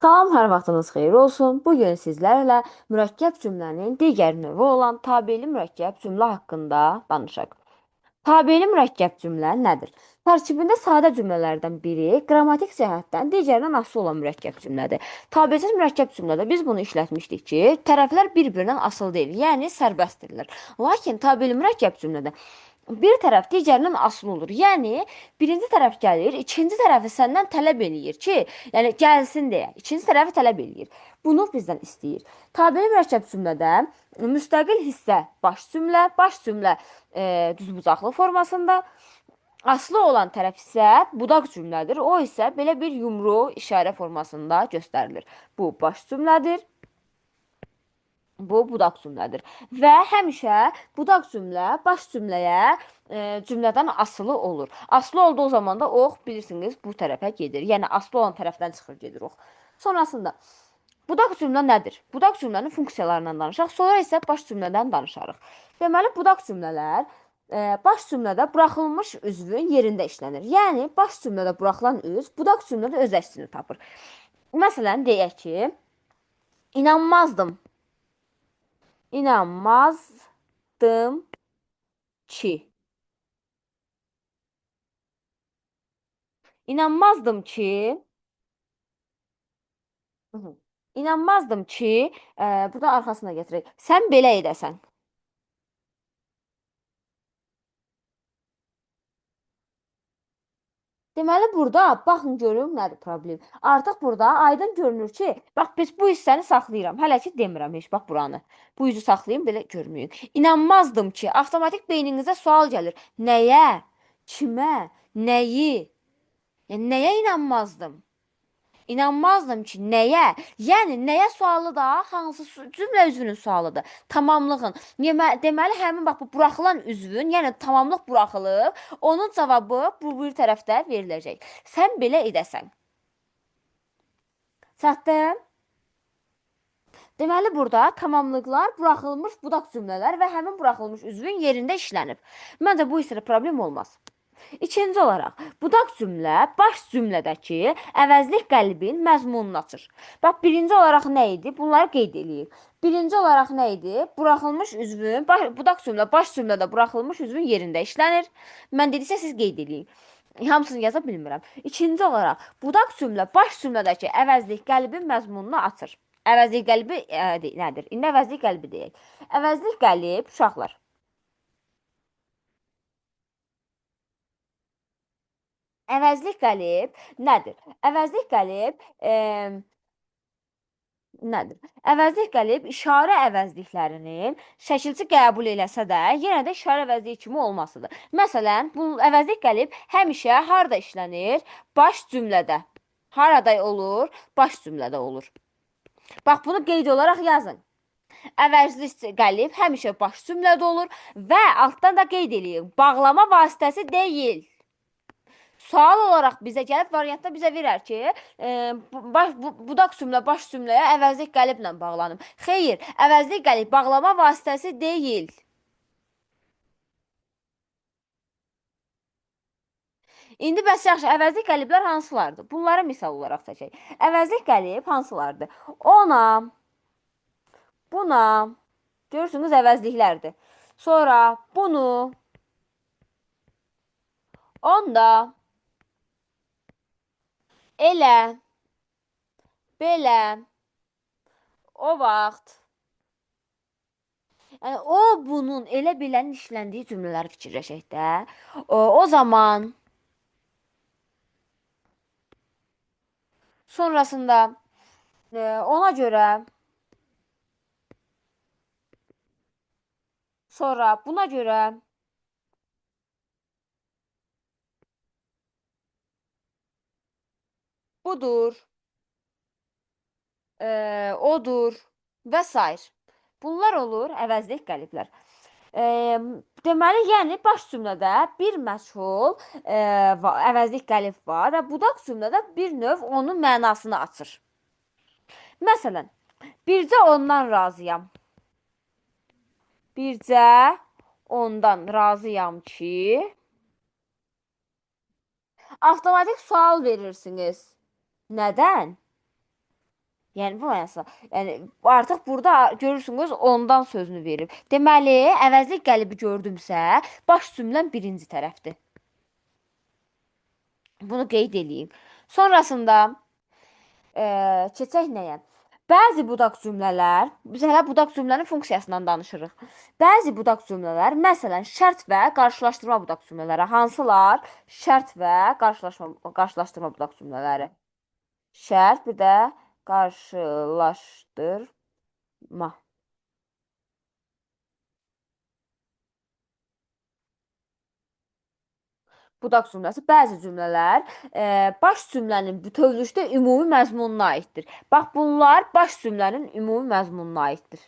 Salam, hər vaxtınız xeyir olsun. Bugün sizlərlə mürəkkəb cümlənin digər növü olan tabeli mürəkkəb cümlə haqqında danışaq. Tabeli mürəkkəb cümlə nədir? Tərkibində sadə cümlələrdən biri qrammatik cəhətdən digərindən asılı olan mürəkkəb cümlədir. Tabelsiz mürəkkəb cümlədə biz bunu işlətmişdik ki, tərəflər bir-birindən asılı deyil, yəni sərbəstdirlər. Lakin tabeli mürəkkəb cümlədə bir tərəf digərindən asılı olur. Yəni birinci tərəf gəlir, ikinci tərəfi səndən tələb eləyir ki, yəni gəlsin deyə. İkinci tərəfi tələb eləyir. Bunu bizdən istəyir. Tabeli mürəkkəb cümlədə müstəqil hissə baş cümlə düzbucaqlı formasında, aslı olan tərəf isə budaq cümlədir. O isə belə bir yumru işarə formasında göstərilir. Bu baş cümlədir. Bu budaq cümlədir. Və həmişə budaq cümlə baş cümləyə cümlədən asılı olur. Asılı olduğu zaman da ox bilirsiniz bu tərəfə gedir. Yəni asılı olan tərəfdən çıxır gedir ox. Sonrasında budaq cümlə nədir? Budaq cümlənin funksiyalarından danışaq, sonra isə baş cümlədən danışarıq. Deməli budaq cümlələr baş cümlədə buraxılmış üzvün yerində işlənir. Yəni baş cümlədə buraxılan üz budaq cümlədə öz əksini tapır. Məsələn deyək ki, inanmazdım. İnanmazdım ki. İnanmazdım ki. İnanmazdım ki. Burada arxasına getirək. Sən belə edəsən. Deməli burada baxın görün nədir problem. Artıq burada aydın görünür ki, bax biz bu hissəni saxlayıram. Hələ ki demirəm heç bax buranı. Bu yüzü saxlayım belə görməyin. İnanmazdım ki, avtomatik beyninizə sual gəlir. Nəyə? Kimə? Nəyi? Yəni nəyə inanmazdım? İnanmazdım ki, nəyə? Yəni nəyə sualı da hansı cümlə üzvünün sualıdır? Tamamlığın. Deməli həmin bax bu buraxılan üzvün, yəni tamamlıq buraxılıb, onun cavabı bu bir tərəfdə veriləcək. Sən belə edəsən. Çatdı? Deməli burada tamamlıqlar buraxılmış budaq cümlələr və həmin buraxılmış üzvün yerində işlənib. Məncə bu hissədə problem olmaz. İkinci olaraq, budaq cümlə baş cümlədəki əvəzlik qəlbin məzmununu açır. Bax, birinci olaraq nə idi? Bunları qeyd edeyik. Birinci olaraq nə idi? Buraxılmış üzvün, budaq cümlə baş cümlədə buraxılmış üzvün yerində işlənir. Mən dediksə siz qeyd edin. Hamısını yaza bilmirəm. İkinci olaraq, budaq cümlə baş cümlədəki əvəzlik qəlbin məzmununu açır. Əvəzlik qəlbi nədir? İndi əvəzlik qəlbi deyək. Əvəzlik qəlb, uşaqlar. Əvəzlik qəlib nədir? Əvəzlik qəlib nədir? Əvəzlik qəlib işarə əvəzliklərinin şəkilçi qəbul eləsə də, yenə də işarə əvəzliyi kimi olmasıdır. Məsələn, bu əvəzlik qəlib həmişə harda işlənir? Baş cümlədə. Harada olur? Baş cümlədə olur. Bax, bunu qeyd olaraq yazın. Əvəzlik qəlib həmişə baş cümlədə olur və altdan da qeyd edin. Bağlama vasitəsi deyil. Sual olaraq bizə gəlib, variantda bizə verər ki, budaq cümlə baş cümləyə əvəzlik qəliblə bağlanıb. Xeyr, əvəzlik qəlib bağlama vasitəsi deyil. İndi bəs yaxşı, əvəzlik qəliblər hansılardır? Bunları misal olaraq seçək. Əvəzlik qəlib hansılardır? Ona, buna, görürsünüz əvəzliklərdir. Sonra bunu, onda, elə, belə, o vaxt. Yəni o bunun elə bilənin işləndiyi cümlələri fikirləşək də. O zaman sonrasında ona görə sonra buna görə budur, odur və s. Bunlar olur əvəzlik qəliblər. Deməli, yəni baş cümlədə bir məşğul əvəzlik qəlib var və budaq cümlədə bir növ onun mənasını açır. Məsələn, bircə ondan razıyam. Bircə ondan razıyam ki, avtomatik sual verirsiniz. Nədən? Yəni bu mənası. Yəni artıq burada görürsünüz ondan sözünü verib. Deməli, əvəzli qəlbi gördümsə, baş cümləm birinci tərəfdir. Bunu qeyd eləyim. Sonrasında keçək nəyə? Bəzi budaq cümlələr, biz hələ budaq cümlənin funksiyasından danışırıq. Bəzi budaq cümlələr, məsələn, şərt və qarşılaşdırma budaq cümlələri hansılar? Şərt və qarşılaşdırma budaq cümlələri. Şərt, bir də qarşılaşdırma. Budaq cümləsi bəzi cümlələr baş cümlənin bütövlükdə ümumi məzmununa aiddir. Bax, bunlar baş cümlənin ümumi məzmununa aiddir.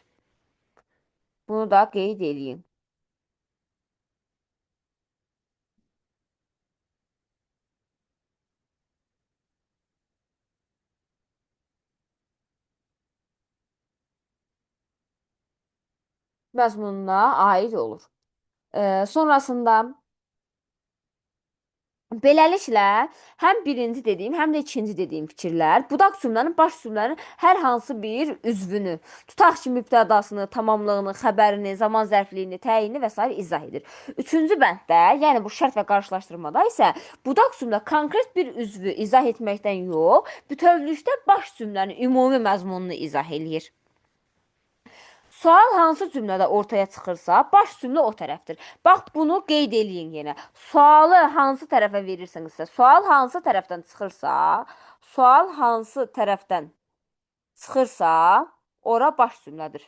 Bunu da qeyd edeyim. Məzmununa aid olur. Sonrasında beləliklə həm birinci dediyim, həm də ikinci dediyim fikirlər budaq cümlənin baş cümlənin hər hansı bir üzvünü, tutaq ki, mübtədasını, tamamlığını, xəbərini, zaman zərfliyini, təyini və s. izah edir. Üçüncü bənddə, yəni bu şərt və qarşılaşdırmada isə budaq cümlə konkret bir üzvü izah etməkdən yox, bütövlükdə baş cümlənin ümumi məzmununu izah eləyir. Sual hansı cümlədə ortaya çıxırsa, baş cümlə o tərəfdir. Bax, bunu qeyd eləyin yenə. Sualı hansı tərəfə verirsinizsə, sual hansı tərəfdən çıxırsa, ora baş cümlədir.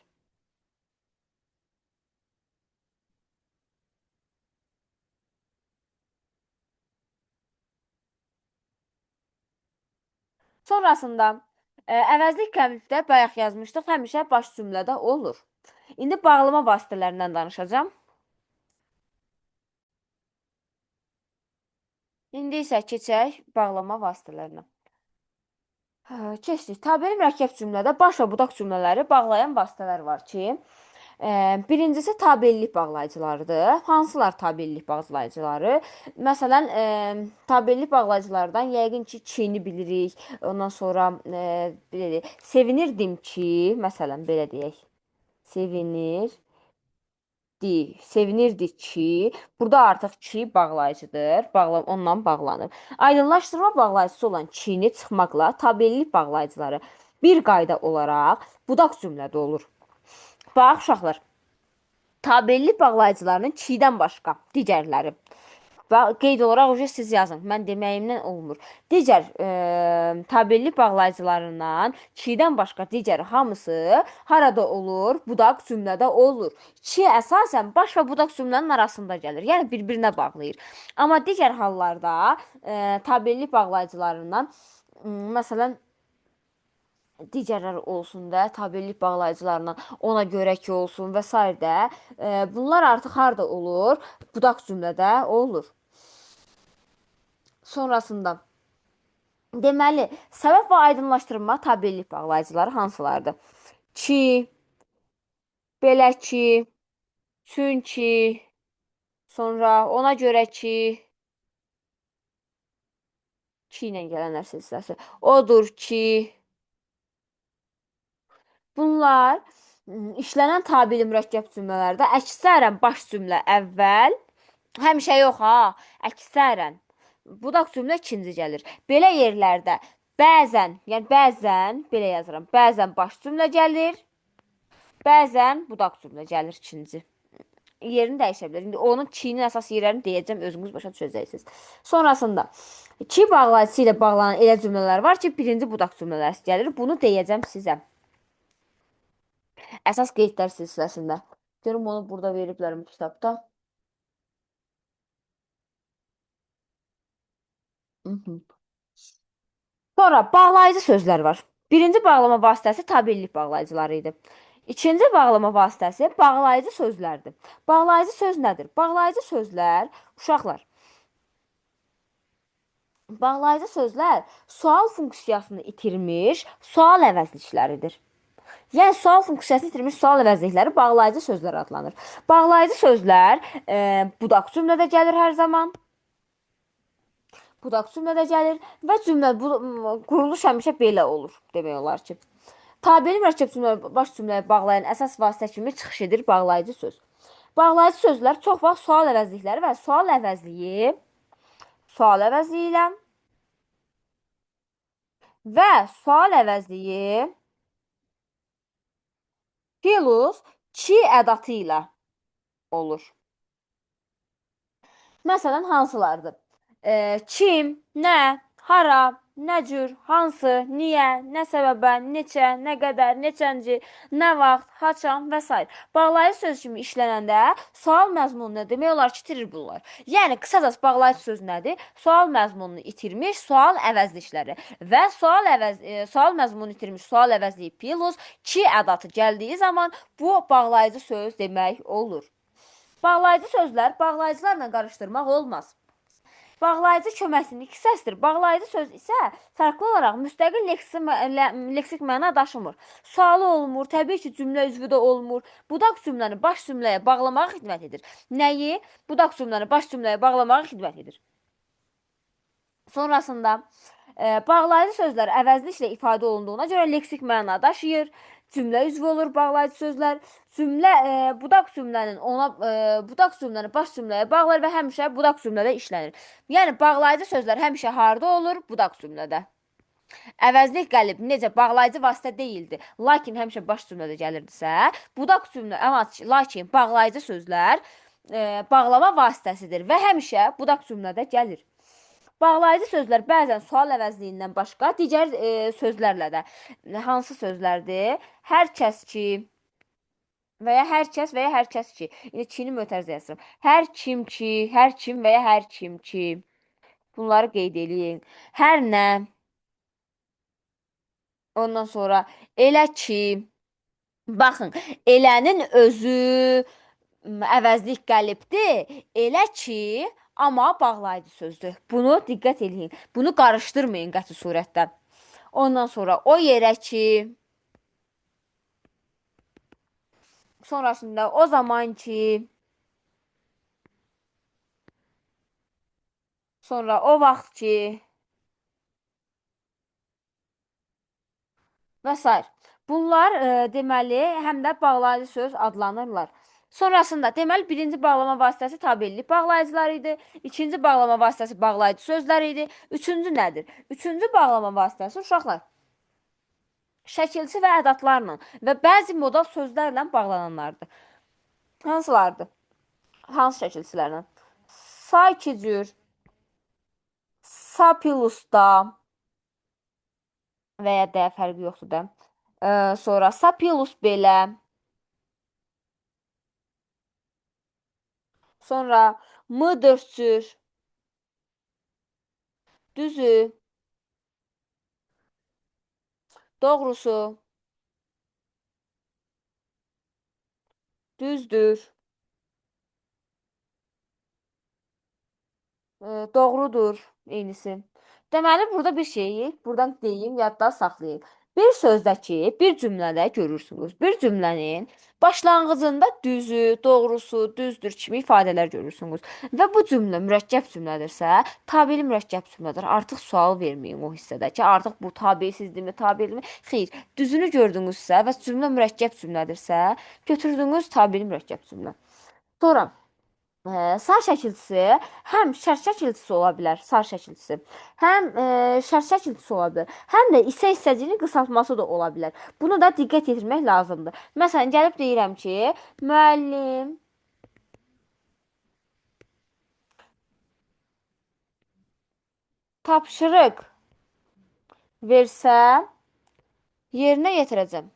Sonrasında əvəzlik qəmlikdə bayaq yazmışdıq, həmişə baş cümlədə olur. İndi bağlama vasitələrindən danışacağam. İndi isə keçək bağlama vasitələrinə. Keçdik. Tabeli mürəkkəb cümlədə baş və budaq cümlələri bağlayan vasitələr var ki, birincisi tabellik bağlayıcılarıdır. Hansılar tabellik bağlayıcıları? Məsələn, tabellik bağlayıcılardan yəqin ki, çini bilirik. Ondan sonra belə sevinirdim ki, məsələn, belə deyək. Sevinirdi ki, burada artıq ki bağlayıcıdır, onunla bağlanır. Aydınlaşdırma bağlayıcısı olan kini çıxmaqla tabellik bağlayıcıları bir qayda olaraq budaq cümlədə olur. Bax, uşaqlar, tabellik bağlayıcılarının kidən başqa digərləri. Və qeyd olaraq siz yazın. Mən deməyimdən olmur. Digər tabelli bağlayıcılarından kidən başqa digər hamısı harada olur? Budaq cümlədə olur. Ki əsasən baş və budaq cümlənin arasında gəlir. Yəni bir-birinə bağlayır. Amma digər hallarda tabelli bağlayıcılarından məsələn digərləri olsun da, tabellik bağlayıcılarından ona görə ki olsun və s. də bunlar artıq harda olur? Budaq cümlədə olur. Sonrasında deməli, səbəb və aydınlaşdırma tabellik bağlayıcıları hansılardır? Ki, belə ki, çünki, sonra ona görə ki ilə gələnlər silsiləsi. Odur ki, bunlar işlənən tabeli mürəkkəb cümlələrdə əksərən baş cümlə əvvəl, həmişə yox ha, əksərən budaq cümlə ikinci gəlir. Belə yerlərdə bəzən, yəni bəzən belə yazıram. Bəzən baş cümlə gəlir, bəzən budaq cümlə gəlir ikinci. Yerini dəyişə bilər. İndi onun kinin əsas yerlərini deyəcəm, özünüz başa düşəcəksiniz. Sonrasında ki bağlayıcısı ilə bağlanan elə cümlələr var ki, birinci budaq cümlələri gəlir. Bunu deyəcəm sizə. Əsas qeydlər silsiləsində. Görüm onu burada veriblərmi kitabda. Sonra bağlayıcı sözlər var. Birinci bağlama vasitəsi tabellik bağlayıcıları idi. İkinci bağlama vasitəsi bağlayıcı sözlərdir. Bağlayıcı söz nədir? Bağlayıcı sözlər, uşaqlar, bağlayıcı sözlər sual funksiyasını itirmiş sual əvəzlikləridir. Yəni, sual funksiyasını itirmiş sual əvəzlikləri bağlayıcı sözlər adlanır. Bağlayıcı sözlər budaq cümlədə gəlir hər zaman. Budaq cümlədə gəlir və quruluş həmişə belə olur demək olar ki. Tabeli mürəkkəb cümlə baş cümləyə bağlayan əsas vasitə kimi çıxış edir bağlayıcı söz. Bağlayıcı sözlər çox vaxt sual əvəzliyi ilə və sual əvəzliyi plus ki ədatı ilə olur. Məsələn, hansılardır? Kim, nə, hara, nə cür, hansı, niyə, nə səbəbə, neçə, nə qədər, neçənci, nə vaxt, haçan və s. Bağlayıcı söz kimi işlənəndə sual məzmununu demək olar ki, itirir bunlar. Yəni, qısacası bağlayıcı söz nədir? Sual məzmununu itirmiş, sual əvəzlikləri və sual məzmununu itirmiş, sual əvəzliyi plus ki ədatı gəldiyi zaman bu bağlayıcı söz demək olur. Bağlayıcı sözlər bağlayıcılarla qarışdırmaq olmaz. Bağlayıcı köməkçilik səsdir. Bağlayıcı söz isə fərqli olaraq müstəqil leksik məna daşımır. Sualı olmur, təbii ki, cümlə üzvü də olmur. Budaq cümləni baş cümləyə bağlamağa xidmət edir. Nəyi? Budaq cümləni baş cümləyə bağlamağa xidmət edir. Sonrasında bağlayıcı sözlər əvəzliklə ifadə olunduğuna görə leksik məna daşıyır. Cümlə üzvü olur bağlayıcı sözlər. Budaq cümləni baş cümləyə bağlar və həmişə budaq cümlədə işlənir. Yəni bağlayıcı sözlər həmişə harda olur? Budaq cümlədə. Əvəzlik qəlib necə bağlayıcı vasitə deyildi, lakin həmişə baş cümlədə gəlirdisə, lakin bağlayıcı sözlər bağlama vasitəsidir və həmişə budaq cümlədə gəlir. Bağlayıcı sözlər bəzən sual əvəzliyindən başqa digər sözlərlə də. Hansı sözlərdir? Hər kəs ki və ya hər kəs və ya hər kəs ki. İndi kini mötərizə yazıram. Hər kim ki, hər kim və ya hər kim ki. Bunları qeyd eləyin. Hər nə. Ondan sonra elə ki. Baxın, elənin özü əvəzlik qəlibdir. Elə ki, amma bağlayıcı sözdür. Bunu diqqət edin. Bunu qarışdırmayın qəti surətdə. Ondan sonra o yerə ki, sonrasında o zaman ki, sonra o vaxt ki və s. Bunlar deməli həm də bağlayıcı söz adlanırlar. Sonrasında deməli birinci bağlama vasitəsi tabellik bağlayıcılar idi. İkinci bağlama vasitəsi bağlayıcı sözlər idi. Üçüncü nədir? Üçüncü bağlama vasitəsi uşaqlar şəkilçi və ədatlarla və bəzi modal sözlərlə bağlananlardır. Hansılardır? Hansı şəkilçilərlə? Sa iki cür, sa pilusda və ya d fərqi yoxdur da. Sonra sa pilus belə. Sonra m dörd cür. Düzü. Doğrusu. Düzdür. Doğrudur eynisi. Deməli, burada bir şeyi buradan deyim, yadda saxlayın. Bir sözdəki, bir cümlədə görürsünüz. Bir cümlənin başlanğıcında düzü, doğrusu, düzdür kimi ifadələr görürsünüz. Və bu cümlə mürəkkəb cümlədirsə, tabeli mürəkkəb cümlədir. Artıq sual verməyin o hissədə ki, artıq bu tabelsizdirmi, tabelimi? Xeyr, düzünü gördünüzsə və cümlə mürəkkəb cümlədirsə, götürdünüz tabeli mürəkkəb cümlə. Sonra sar şəkilçisi həm şərt şəkilçisi ola bilər, sar şəkilçisi. Həm şərt şəkilçisi ola bilər. Həm də hissəciyinin qısaltması da ola bilər. Bunu da diqqət yetirmək lazımdır. Məsələn, gəlib deyirəm ki, müəllim tapşırıq versə yerinə yetirəcəm.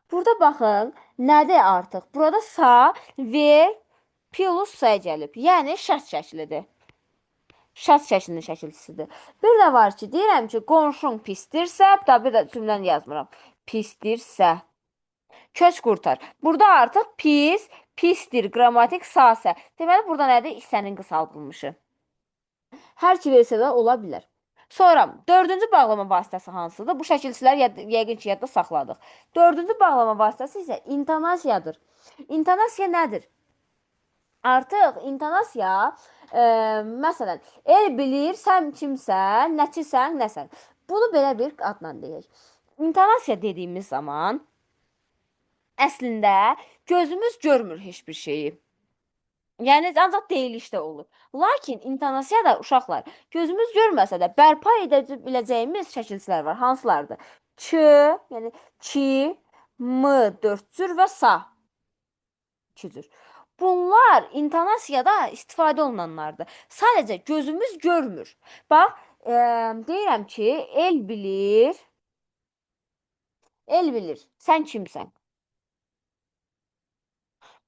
Burada baxın, nədir artıq? Burada sa, ver, plus sa gəlib. Yəni, şərt şəklidir. Şərt şəklinin şəkilçisidir. Bir də var ki, deyirəm ki, qonşun pisdirsə, bir də cümləni yazmıram. Pisdirsə. Köç qurtar. Burada artıq pis, pisdir, qrammatik sasə. Deməli, burada nədir? İssənin qısaldılmışı. Hər ki versə də ola bilər. Sonra dördüncü bağlama vasitəsi hansıdır? Bu şəkilçiləri yəqin ki, yadda saxladıq. Dördüncü bağlama vasitəsi isə intonasiyadır. İntonasiya nədir? Artıq intonasiya, e, məsələn, el bilir sən kimsən, nəçisən, nəsən. Bunu belə bir adla deyək. İntonasiya dediyimiz zaman əslində gözümüz görmür heç bir şeyi. Yəni ancaq deyilişdə olur. Lakin intonasiya da uşaqlar gözümüz görməsə də bərpa edə biləcəyimiz şəkilçilər var. Hansılardır? Ç, yəni çi, m dörd cür və sa iki cür. Bunlar intonasiyada istifadə olunanlardır. Sadəcə gözümüz görmür. Bax, deyirəm ki, el bilir, sən kimsən?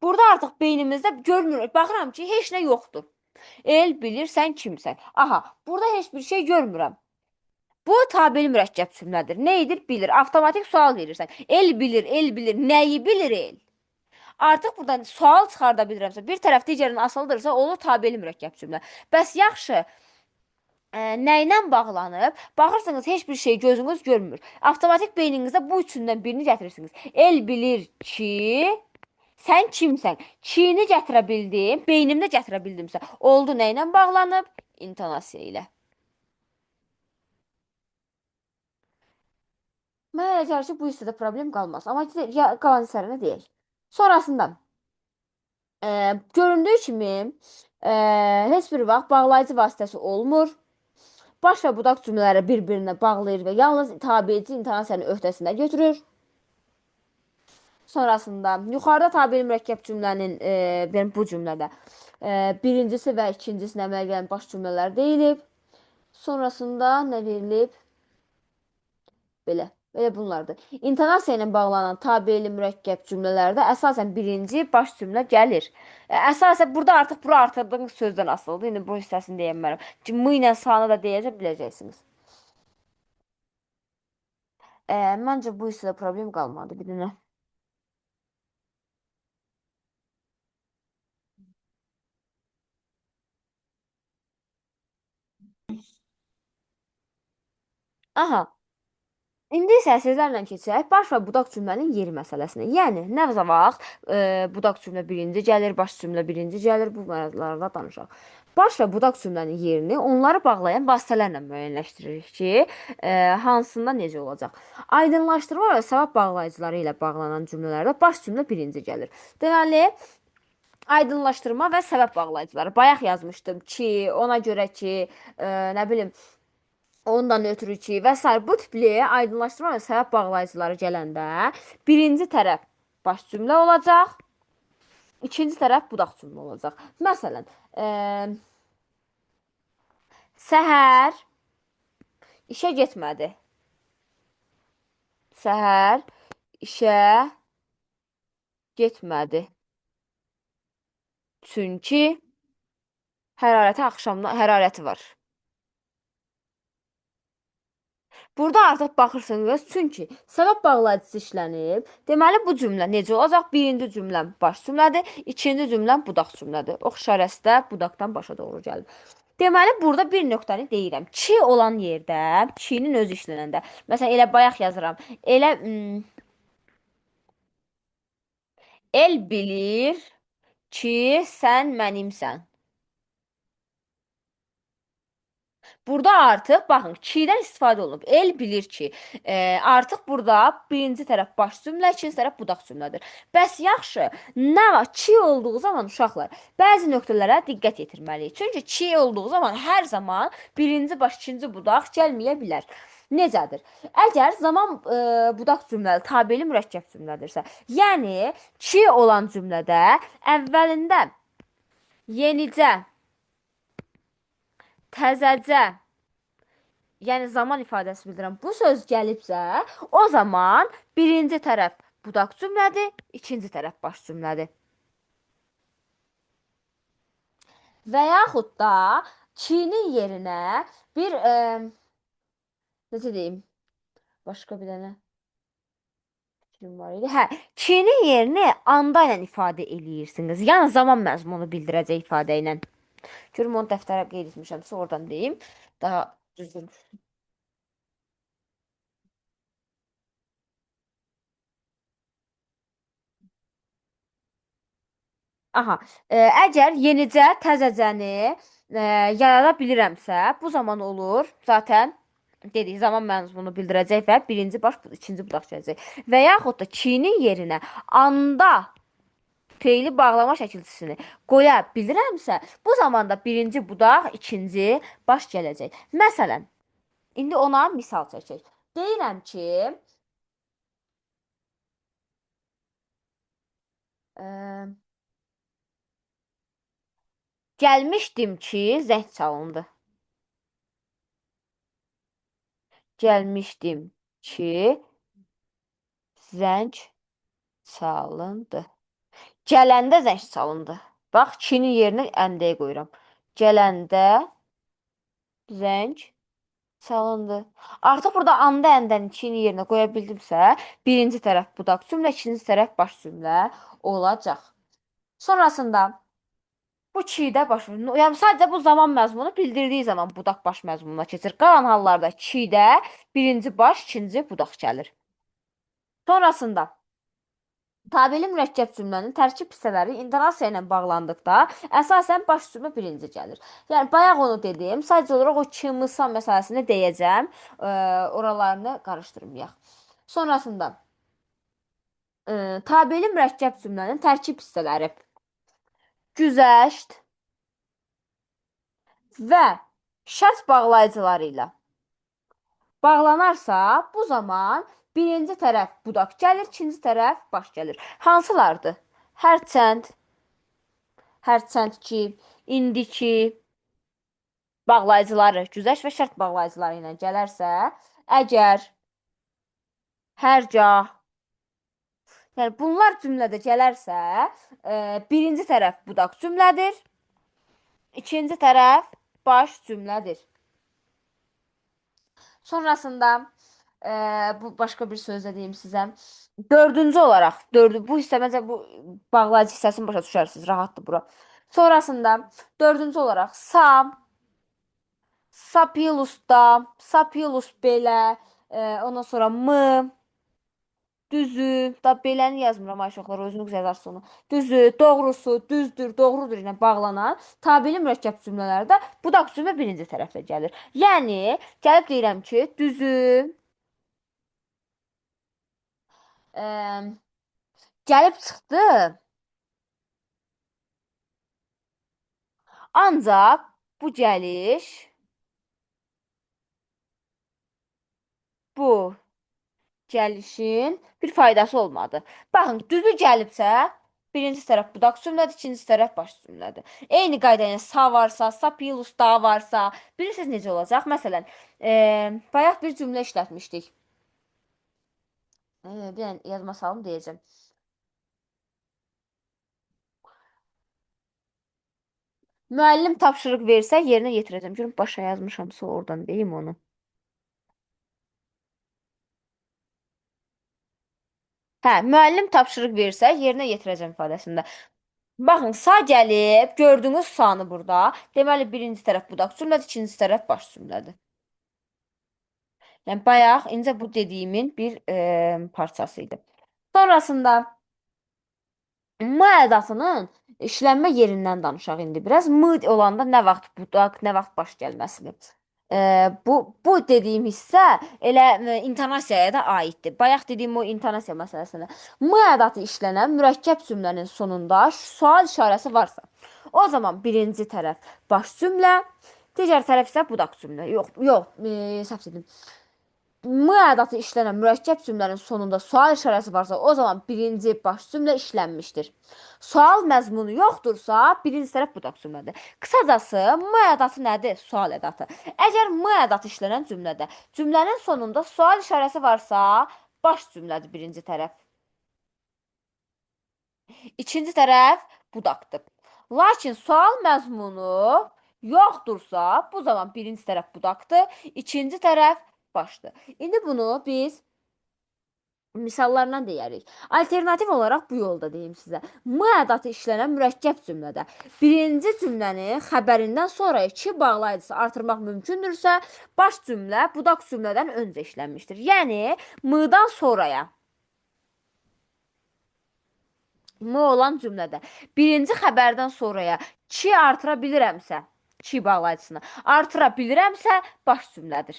Burada artıq beynimizdə görmürük. Baxıram ki, heç nə yoxdur. El bilir sən kimsən. Aha, burada heç bir şey görmürəm. Bu tabeli mürəkkəb cümlədir. Nə edir? Bilir. Avtomatik sual verirsən. El bilir. Nəyi bilir el? Artıq buradan sual çıxarda bilirəmsə, bir tərəf digərinin asılıdırsa, olur tabeli mürəkkəb cümlə. Bəs yaxşı, nə ilə bağlanıb? Baxırsınız, heç bir şey gözünüz görmür. Avtomatik beyninizdə bu üçündən birini gətirirsiniz. El bilir ki, sən kimsən? Çiğini gətirə bildim, beynimdə gətirə bildimsə, oldu nə ilə bağlanıb? İntonasiya ilə. Mənə elə gəlir ki, bu hissədə problem qalmaz. Amma qalan hissələrini deyək. Sonrasında göründüyü kimi heç bir vaxt bağlayıcı vasitəsi olmur. Baş və budaq cümlələri bir-birinə bağlayır və yalnız tabici intonasiyanın öhdəsində götürür. Sonrasında yuxarıda tabeli mürəkkəb cümlənin bu cümlədə birincisi və ikincisi əmələ gələn baş cümlələr deyilib. Sonrasında nə verilib? Belə. Belə bunlardır. İntonasiya ilə bağlanan tabeli mürəkkəb cümlələrdə əsasən birinci baş cümlə gəlir. Əsasən burada artıq bura artırdığınız sözdən asılıdır. İndi bu hissəsini deyənmərəm. M ilə sanı da deyəcək biləcəksiniz. Məncə bu hissədə problem qalmadı. Bir dənə. Aha. İndi isə sizlərlə keçək baş və budaq cümlənin yeri məsələsinə. Yəni nə vaxt budaq cümlə birinci gəlir, baş cümlə birinci gəlir, bu mərhələlərdə danışaq. Baş və budaq cümlənin yerini onları bağlayan vasitələrlə müəyyənləşdiririk ki, hansında necə olacaq. Aydınlaşdırma və səbəb bağlayıcıları ilə bağlanan cümlələrdə baş cümlə birinci gəlir. Deməli, aydınlaşdırma və səbəb bağlayıcıları. Bayaq yazmışdım ki, ona görə ki, nə bilim, ondan ötürü ki və s. bu tipli aydınlaşdırma və səbəb bağlayıcıları gələndə birinci tərəf baş cümlə olacaq, ikinci tərəf budaq cümlə olacaq. Məsələn, səhər işə getmədi. Səhər işə getmədi. Çünki hərarəti var. Burada artıq baxırsınız, çünki səbəb bağlayıcısı işlənib. Deməli, bu cümlə necə olacaq? Birinci cümləm baş cümlədir, ikinci cümləm budaq cümlədir. Ox işarəsi də budaqdan başa doğru gəlir. Deməli, burada bir nöqtəni deyirəm. Ki olan yerdə, kinin özü işlənəndə. Məsələn, elə bayaq yazıram. Elə el bilir ki, sən mənimsən. Burada artıq baxın, ki'dən istifadə olunub. El bilir ki, artıq burada birinci tərəf baş cümlə, ikinci tərəf budaq cümlədir. Bəs yaxşı, nə var? Ki olduğu zaman uşaqlar bəzi nöqtələrə diqqət yetirməliyik. Çünki ki olduğu zaman hər zaman birinci baş, ikinci budaq gəlməyə bilər. Necədir? Əgər zaman budaq cümləli, tabeli mürəkkəb cümlədirsə, yəni ki olan cümlədə əvvəlində yenicə, təzəcə, yəni zaman ifadəsi bildirən bu söz gəlibsə, o zaman birinci tərəf budaq cümlədir, ikinci tərəf baş cümlədir. Və yaxud da kinin yerinə bir necə deyim? Başqa bir dənə film var idi. Hə, kinin yerini anda ilə ifadə eləyirsiniz. Yəni zaman məzmunu bildirəcək ifadə ilə. Görüm onu dəftərə qeyd etmişəmsə oradan deyim. Daha düzgün. Aha, əgər yenicə təzəcəni yarada bilirəmsə, bu zaman olur. Zaten dedik zaman məzmunu bildirəcək və birinci baş, ikinci budaq gələcək. Və yaxud da kinin yerinə anda feili bağlama şəkilçisini qoya bilirəmsə, bu zaman da birinci budaq, ikinci baş gələcək. Məsələn, indi ona misal çəkək. Deyirəm ki, ə, gəlmişdim ki, zəng çalındı. Gəlmişdim ki, zəng çalındı. Gələndə zəng çalındı. Bax, kinin yerinə əndəyə qoyuram. Gələndə zəng çalındı. Artıq burada anda əndəni kinin yerinə qoya bildimsə, birinci tərəf budaq cümlə, ikinci tərəf baş cümlə olacaq. Sonrasında bu kidə baş, yəni sadəcə bu zaman məzmunu bildirdiyi zaman budaq baş məzmununa keçir. Qalan hallarda kidə birinci baş, ikinci budaq gəlir. Sonrasında tabeli mürəkkəb cümlənin tərkib hissələri intonasiya ilə bağlandıqda əsasən baş cümlə birinci gəlir. Yəni bayaq onu dedim, sadəcə olaraq o kimisa məsələsini deyəcəm, oralarını qarışdırmayaq. Sonrasında tabeli mürəkkəb cümlənin tərkib hissələri güzəşt və şərt bağlayıcıları ilə bağlanarsa, bu zaman birinci tərəf budaq gəlir, ikinci tərəf baş gəlir. Hansılardır? Hərçənd, hərçəndki, indiki bağlayıcıları, güzəşt və şərt bağlayıcıları ilə gələrsə, əgər, hərgah, yəni bunlar cümlədə gələrsə, birinci tərəf budaq cümlədir, ikinci tərəf baş cümlədir. Sonrasında bu başqa bir söz də deyim sizə. Dördüncü olaraq, bu hissə məncə bu bağlayıcı hissəsini başa düşərsiniz, rahatdır bura. Sonrasında dördüncü olaraq sam, sapilusda, sapilus belə, ondan sonra mı, düzü, da beləni yazmıram ay uşaqlar, özünüz yazarsınız onu. Düzü, doğrusu, düzdür, doğrudur ilə bağlanan tabeli mürəkkəb cümlələrdə budaq cümlə birinci tərəfdə gəlir. Yəni, gəlib deyirəm ki, düzü, ə, gəlib çıxdı, ancaq bu gəliş, bu gəlişin bir faydası olmadı. Baxın, düzü gəlibsə, birinci tərəf budaq cümlədir, ikinci tərəf baş cümlədir. Eyni qayda ilə sa varsa, sapilus da varsa, bilirsiniz necə olacaq? Məsələn, bayaq bir cümlə işlətmişdik. Bir dənə yazma salım deyəcəm. Müəllim tapşırıq versə, yerinə yetirəcəm. Görün, başa yazmışamsa oradan deyim onu. Hə, müəllim tapşırıq versə, yerinə yetirəcəm ifadəsində. Baxın, sağ gəlib, gördüyünüz sanı burada. Deməli, birinci tərəf budaq cümlədir, ikinci tərəf baş cümlədir. Yəni, bayaq, incə bu dediyimin bir parçası idi. Sonrasında M ədatının işlənmə yerindən danışaq indi biraz. M olanda nə vaxt budaq, nə vaxt baş gəlməsini. Bu dediyim hissə elə intonasiyaya da aiddir. Bayaq dediyim o intonasiya məsələsinə. M ədatı işlənən mürəkkəb cümlənin sonunda sual işarəsi varsa, o zaman birinci tərəf baş cümlə, digər tərəf isə budaq cümlə. Yox, səhv dedim. M ədatı işlənən mürəkkəb cümlənin sonunda sual işarəsi varsa, o zaman birinci baş cümlə işlənmişdir. Sual məzmunu yoxdursa, birinci tərəf budaq cümlədir. Qısacası, M ədatı nədir? Sual ədatı. Əgər M ədatı işlənən cümlədə cümlənin sonunda sual işarəsi varsa, baş cümlədir birinci tərəf. İkinci tərəf budaqdır. Lakin sual məzmunu yoxdursa, bu zaman birinci tərəf budaqdır, ikinci tərəf başdır. İndi bunu biz misallarla deyərik. Alternativ olaraq bu yolda deyim sizə. M ədatı işlənən mürəkkəb cümlədə birinci cümlənin xəbərindən sonra iki bağlayıcısı artırmaq mümkündürsə, baş cümlə budaq cümlədən öncə işlənmişdir. Yəni, M-dan sonraya M olan cümlədə birinci xəbərdən sonraya ki artıra bilirəmsə, ki bağlayıcısını artıra bilirəmsə, baş cümlədir.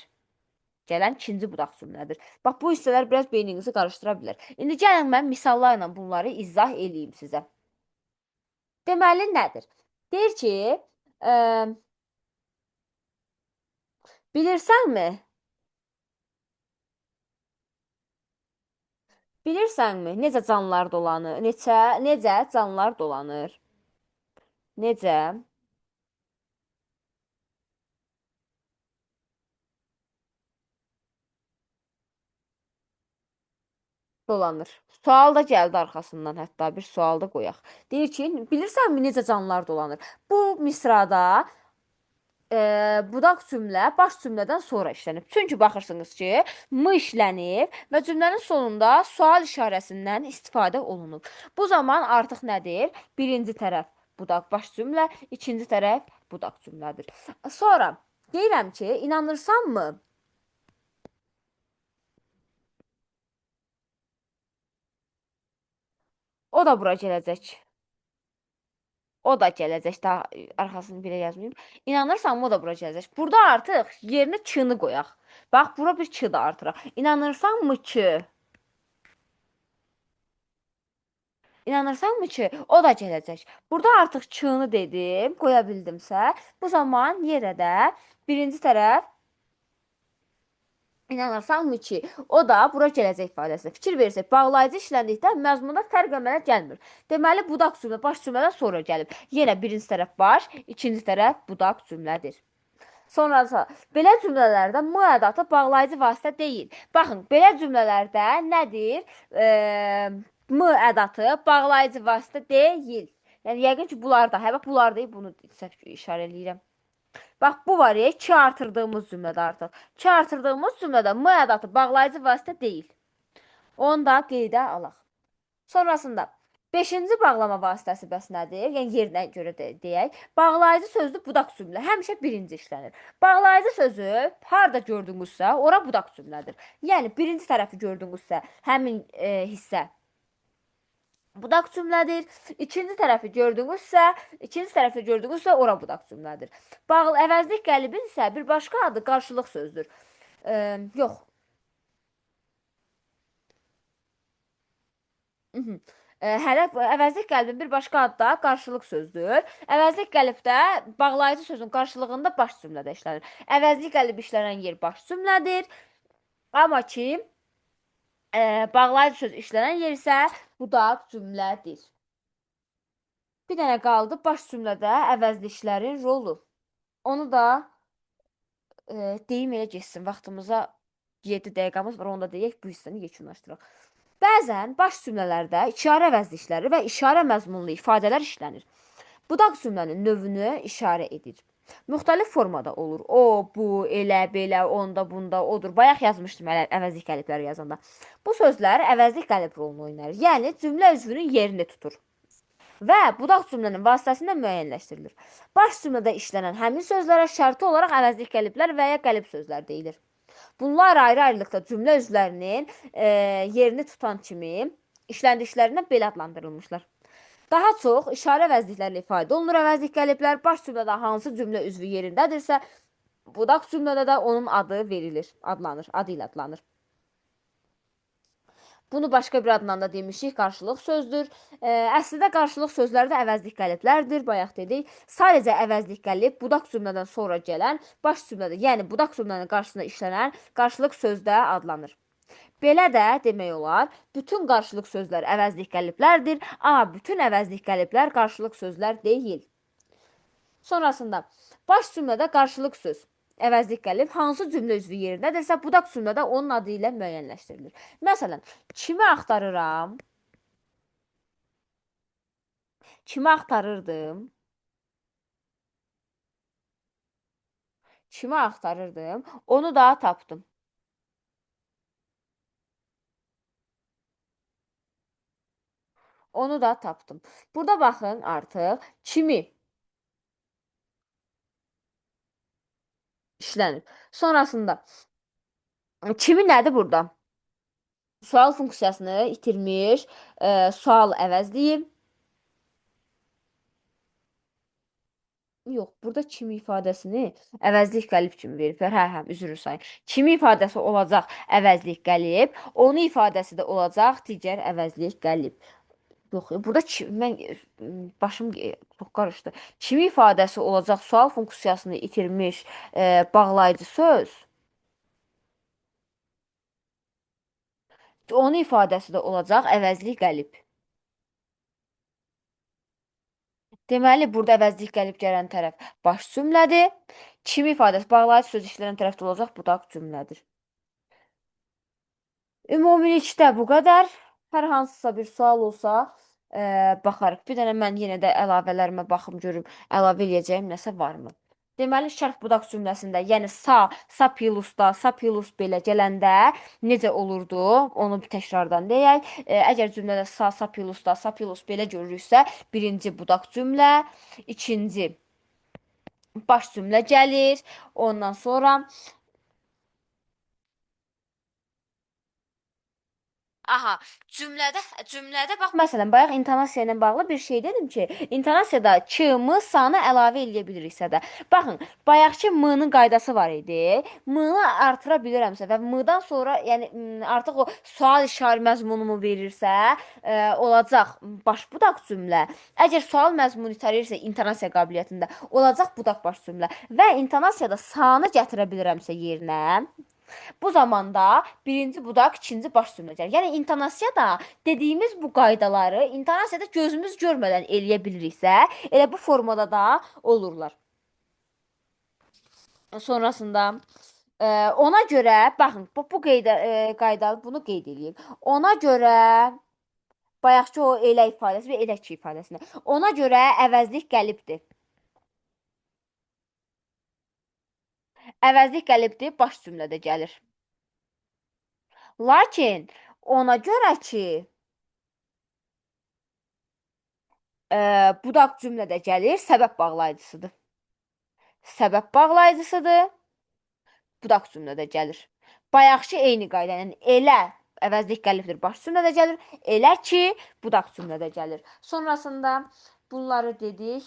Gələn ikinci budaq cümlədir. Bax, bu hissələr biraz beyninizi qarışdıra bilər. İndi gəlin mən misallarla bunları izah eləyim sizə. Deməli, nədir? Deyir ki, ə, bilirsənmi? Bilirsənmi necə canlılar dolanır? Necə canlılar dolanır? Necə dolanır? Sual da gəldi arxasından, hətta bir sual da qoyaq. Deyir ki, bilirsənmi necə canlılar dolanır? Bu misrada budaq cümlə baş cümlədən sonra işlənib. Çünki baxırsınız ki, m işlənib və cümlənin sonunda sual işarəsindən istifadə olunub. Bu zaman artıq nədir? Birinci tərəf budaq baş cümlə, ikinci tərəf budaq cümlədir. Sonra deyirəm ki, inanırsanmı? O da bura gələcək. O da gələcək. Daha arxasını belə yazmayım. İnanırsanmı o da bura gələcək. Burada artıq yerinə k-ni qoyaq. Bax, bura bir k da artıraq. İnanırsanmı ki? İnanırsanmı ki, o da gələcək. Burada artıq k-ni dedim, qoya bildimsə, bu zaman yerə də birinci tərəf İnanırsanmı ki, o da bura gələcək ifadəsində fikir verirsək, bağlayıcı işləndikdə məzmunda fərq əmələ gəlmir. Deməli, budaq cümlə baş cümlədən sonra gəlib. Yenə birinci tərəf baş, ikinci tərəf budaq cümlədir. Sonrası, belə cümlələrdə m ədatı bağlayıcı vasitə deyil. Baxın, belə cümlələrdə nədir? M ədatı bağlayıcı vasitə deyil. Yəni, yəqin ki, bunlar da, həbə bunlar deyil, bunu səhv işarə eləyirəm. Bax, bu var ya, 2 artırdığımız cümlədə artıq. 2 artırdığımız cümlədə m ədatı bağlayıcı vasitə deyil. Onu da qeydə alaq. Sonrasında, 5-ci bağlama vasitəsi bəs nədir? Yəni, yerinə görə deyək. Bağlayıcı sözlü budaq cümlə həmişə birinci işlənir. Bağlayıcı sözü harada gördüyünüzsə, ora budaq cümlədir. Yəni, birinci tərəfi gördüyünüzsə, həmin hissə budaq cümlədir. İkinci tərəfi gördüyünüzsə ora budaq cümlədir. Bağlı əvəzlik qəlibin isə bir başqa adı qarşılıq sözdür. Yox. Hələ əvəzlik qəlbin bir başqa adı da qarşılıq sözdür. Əvəzlik qəlibdə bağlayıcı sözün qarşılığında baş cümlədə işlənir. Əvəzlik qəlib işlənən yer baş cümlədir. Amma ki, bağlayıcı söz işlənən yer isə budaq cümlədir. Bir dənə qaldı baş cümlədə əvəzliklərin rolu. Onu da deyim elə geçsin. Vaxtımıza 7 dəqiqəmiz var. Onu da deyək, bu hissəni yekunlaşdıraq. Bəzən baş cümlələrdə işarə əvəzlikləri və işarə məzmunlu ifadələr işlənir. Budaq cümlənin növünü işarə edir. Müxtəlif formada olur. O, bu, elə, belə, onda, bunda, odur. Bayaq yazmışdım əvəzlik qəlibləri yazanda. Bu sözlər əvəzlik qəlib rolunu oynayır. Yəni, cümlə üzvünün yerini tutur və budaq cümlənin vasitəsilə müəyyənləşdirilir. Baş cümlədə işlənən həmin sözlərə şərti olaraq əvəzlik qəliblər və ya qəlib sözlər deyilir. Bunlar ayrı-ayrılıqda cümlə üzvlərinin yerini tutan kimi işləndiklərindən belə adlandırılmışlar. Daha çox işarə əvəzliklərlə ifadə olunur əvəzlik qəliblər. Baş cümlədə hansı cümlə üzvü yerindədirsə, budaq cümlədə də onun adı verilir, adı ilə adlanır. Bunu başqa bir adla da demişik, qarşılıq sözdür. Əslində qarşılıq sözləri də əvəzlik qəliblərdir, bayaq dedik. Sadəcə əvəzlik qəlib budaq cümlədən sonra gələn baş cümlədə, yəni budaq cümlənin qarşısında işlənən qarşılıq sözdə adlanır. Belə də demək olar, bütün qarşılıq sözlər əvəzlik qəliblərdir, amma bütün əvəzlik qəliblər qarşılıq sözlər deyil. Sonrasında, baş cümlədə qarşılıq söz. Əvəzlik qəlib hansı cümlə üzvü yerindədirsə, budaq cümlədə onun adı ilə müəyyənləşdirilir. Məsələn, kimi axtarıram? Kimi axtarırdım? Kimi axtarırdım? Onu da tapdım. Onu da tapdım. Burada baxın artıq kimi işlənir. Sonrasında kimi nədir burada? Sual funksiyasını itirmiş, sual əvəzləyib. Yox, burada kimi ifadəsini əvəzlik qəlib kimi veriblər. Hə, hə, üzr sayın. Kimi ifadəsi olacaq əvəzlik qəlib, onu ifadəsi də olacaq digər əvəzlik qəlib. Yox, burada mən başım çox qarışdı. Kimi ifadəsi olacaq sual funksiyasını itirmiş bağlayıcı söz, onun ifadəsi də olacaq əvəzlik qəlib. Deməli, burada əvəzlik gəlib gələn tərəf baş cümlədir. Kimi ifadəsi bağlayıcı söz işlənən tərəfdə olacaq, bu da cümlədir. Ümumilikdə bu qədər. Hər hansısa bir sual olsa, baxarıq. Bir dənə mən yenə də əlavələrimə baxım görüm, əlavə eləyəcəyim nəsə varmı? Deməli, şərh budaq cümləsində, yəni sa plus belə gələndə necə olurdu? Onu bir təkrardan deyək. Əgər cümlədə sa plus belə görürüksə, birinci budaq cümlə, ikinci baş cümlə gəlir. Ondan sonra aha, cümlədə bax məsələn bayaq intonasiya ilə bağlı bir şey dedim ki, intonasiyada k-mı, s-nı əlavə eləyə biliriksə də. Baxın, bayaqki m-nın qaydası var idi. M-nı artıra bilirəmsə və m-dan sonra, yəni artıq o sual işarə məzmunumu verirsə, olacaq baş budaq cümlə. Əgər sual məzmunu itəlirsə intonasiya qabiliyyətində, olacaq budaq baş cümlə və intonasiyada s-nı gətirə bilirəmsə yerinə, bu zamanda birinci budaq, ikinci baş cümlə gəlir. Yəni intonasiyada dediyimiz bu qaydaları intonasiyada gözümüz görmədən eləyə biliriksə, elə bu formada da olurlar. Sonrasında ona görə baxın, bu qayda bunu qeyd eləyir. Ona görə bayaqki o elə ifadəsi və elə ki ifadəsini. Ona görə əvəzlik qəlibdir. Əvəzlik qəlibdir baş cümlədə gəlir. Lakin ona görə ki budaq cümlədə gəlir, səbəb bağlayıcısıdır. Səbəb bağlayıcısıdır, budaq cümlədə gəlir. Bayaqki eyni qayda, yəni elə əvəzlik qəlibdir, baş cümlədə gəlir, elə ki, budaq cümlədə gəlir. Sonrasında bunları dedik.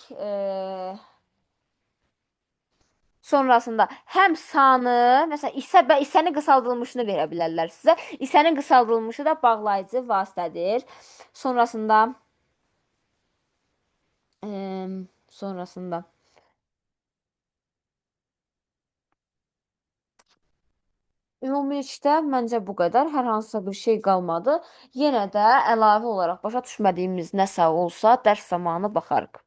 Sonrasında həm sanı, məsələn, isənin qısaldılmışını verə bilərlər sizə. İsənin qısaldılmışı da bağlayıcı vasitədir. Sonrasında ümumilikdə məncə bu qədər. Hər hansısa bir şey qalmadı. Yenə də əlavə olaraq başa düşmədiyimiz nəsə olsa dərs zamanı baxarıq.